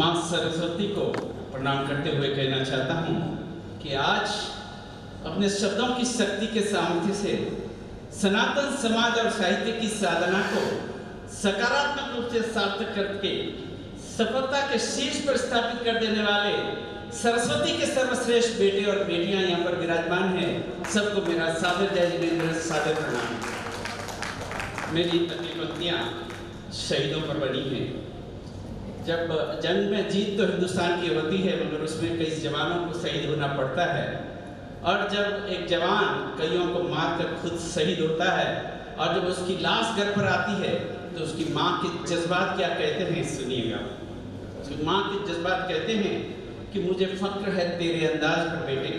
माँ सरस्वती को प्रणाम करते हुए कहना चाहता हूँ कि आज अपने शब्दों की शक्ति के सामर्थ्य से सनातन समाज और साहित्य की साधना को सकारात्मक रूप से सार्थक करके सफलता के शीर्ष पर स्थापित कर देने वाले सरस्वती के सर्वश्रेष्ठ बेटे और बेटियां यहाँ पर विराजमान हैं। सबको मेरा सादर जय जिनेंद्र, सादर प्रणाम। मेरी अगली पंक्तियां शहीदों पर बनी हैं। जब जंग में जीत तो हिंदुस्तान की होती है, मगर उसमें कई जवानों को शहीद होना पड़ता है। और जब एक जवान कईयों को मारकर खुद शहीद होता है और जब उसकी लाश घर पर आती है तो उसकी माँ के जज्बात क्या कहते हैं, सुनिएगा। उसकी माँ के जज्बात कहते हैं कि मुझे फक्र है तेरे अंदाज पर बेटे,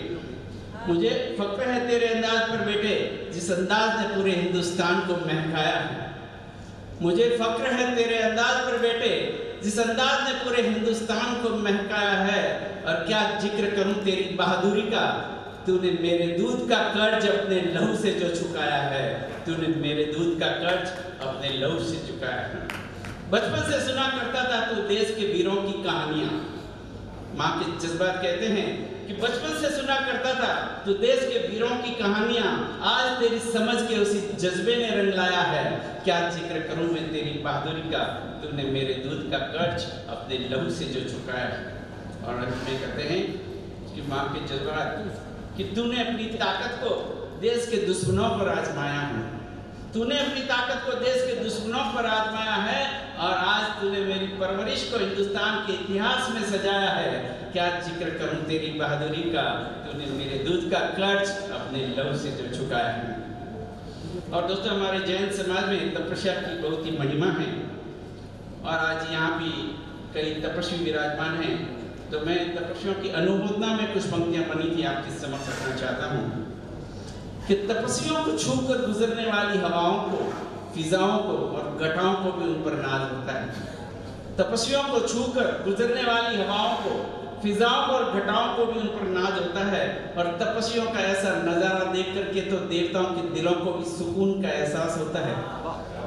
मुझे फक्र है तेरे अंदाज पर बेटे, जिस अंदाज ने पूरे हिंदुस्तान को महकाया है। मुझे फक्र है तेरे अंदाज पर बेटे, जिस अंदाज ने पूरे हिंदुस्तान को महकाया है। और क्या जिक्र करूं तेरी बहादुरी का, तूने मेरे दूध का कर्ज अपने लहू से जो चुकाया है, तूने मेरे दूध का कर्ज अपने लहू से चुकाया है। बचपन से सुना करता था तू देश के वीरों की कहानियां। माँ के जज्बात कहते हैं कि बचपन से सुना करता था तू देश के वीरों की कहानियां, आज तेरी समझ के उसी जज्बे ने रंग लाया है। क्या जिक्र करूं मैं तेरी बहादुरी का, तूने मेरे दूध का कर्ज अपने लहू से जो चुकाया है। और अंत में कहते हैं कि माँ के जज्बात कि तूने अपनी ताकत को देश के दुश्मनों पर आजमाया है, तूने अपनी ताकत को देश के दुश्मनों पर आजमाया है और आज तूने मेरी परवरिश को हिंदुस्तान के इतिहास में सजाया है। क्या जिक्र करूं तेरी बहादुरी का, तूने मेरे दूध का कर्ज अपने लहू से जो चुकाया है। और दोस्तों, हमारे जैन समाज में तपस्या की बहुत ही महिमा है और आज यहाँ भी कई तपस्वी विराजमान हैं। तो मैं तपस्वियों की अनुमोदना में कुछ पंक्तियां बनी थी आपके समक्ष रखना चाहता हूँ कि तपस्वियों को छूकर गुजरने वाली हवाओं को, फिजाओं को और घटाओं को भी उन पर नाज होता है। तपस्वियों को छूकर गुजरने वाली हवाओं को, फिजाओं को और घटाओं को भी उन पर नाज होता है। और तपस्वियों का ऐसा नजारा देख करके तो देवताओं के दिलों को भी सुकून का एहसास होता है,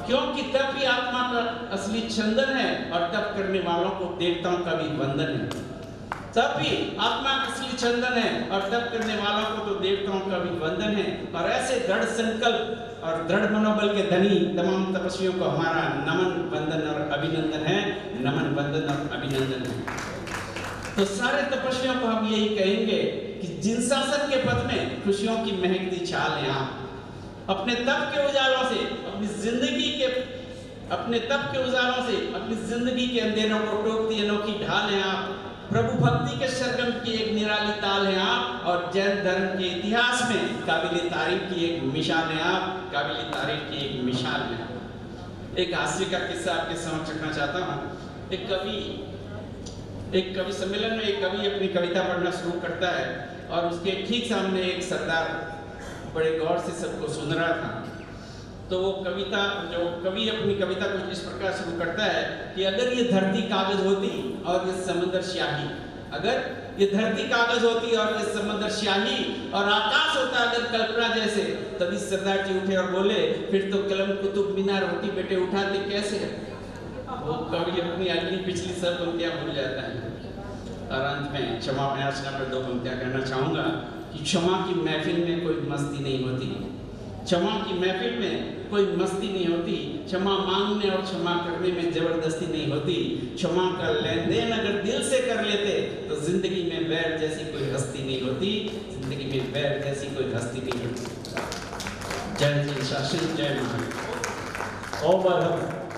क्योंकि तप ही आत्मा का असली चंदन है और तप करने वालों को देवताओं का भी वंदन है। तप ही आत्मा का असली चंदन है और तप करने वालों को तो देवताओं का भी वंदन है। और ऐसे दृढ़ संकल्प और दृढ़ मनोबल के धनी तमाम तपस्वियों को हमारा नमन, वंदन और अभिनंदन है। नमन, वंदन और अभिनंदन है। तो सारे तपस्वियों को हम यही कहेंगे कि जिन शासन के पथ में खुशियों की महकती छाल है, आप अपने तप के उजालों से अपनी जिंदगी के अपनी जिंदगी के अंधेरों को टोकती अनोखी ढाल है आप। प्रभु भक्ति के सरगम की एक निराली ताल है आप और जैन धर्म के इतिहास में काबिल तारीफ की एक मिसाल है आप, काबिल तारीफ की एक मिसाल है। एक हास्य का किस्सा आपके समक्ष रखना चाहता हूँ। एक कवि सम्मेलन में एक कवि अपनी कविता पढ़ना शुरू करता है और उसके ठीक सामने एक सरदार बड़े गौर से सबको सुन रहा था। तो वो कवि अपनी कविता कुछ इस प्रकार शुरू करता है कि अगर ये धरती कागज होती और ये समंदर स्याही, अगर ये धरती कागज होती और ये समंदर स्याही और आकाश होता अगर कल्पना जैसे, तभी सरदार जी उठे और बोले, फिर तो कलम कुतुब मीनार होती बेटे, उठाते कैसे। वो कवि अपनी अगली पिछली सब पंक्तियां भूल जाता है। और अंत में क्षमा याचना पर दो पंक्तियां कहना चाहूंगा कि क्षमा की महफिल में कोई मस्ती नहीं होती, क्षमा की महफिल में कोई मस्ती नहीं होती। क्षमा मांगने और क्षमा करने में जबरदस्ती नहीं होती। क्षमा का लेन देन अगर दिल से कर लेते तो जिंदगी में बैर जैसी कोई हस्ती नहीं होती, जिंदगी में बैर जैसी कोई हस्ती नहीं होती। जय जय शासन, जय महाराज। ओम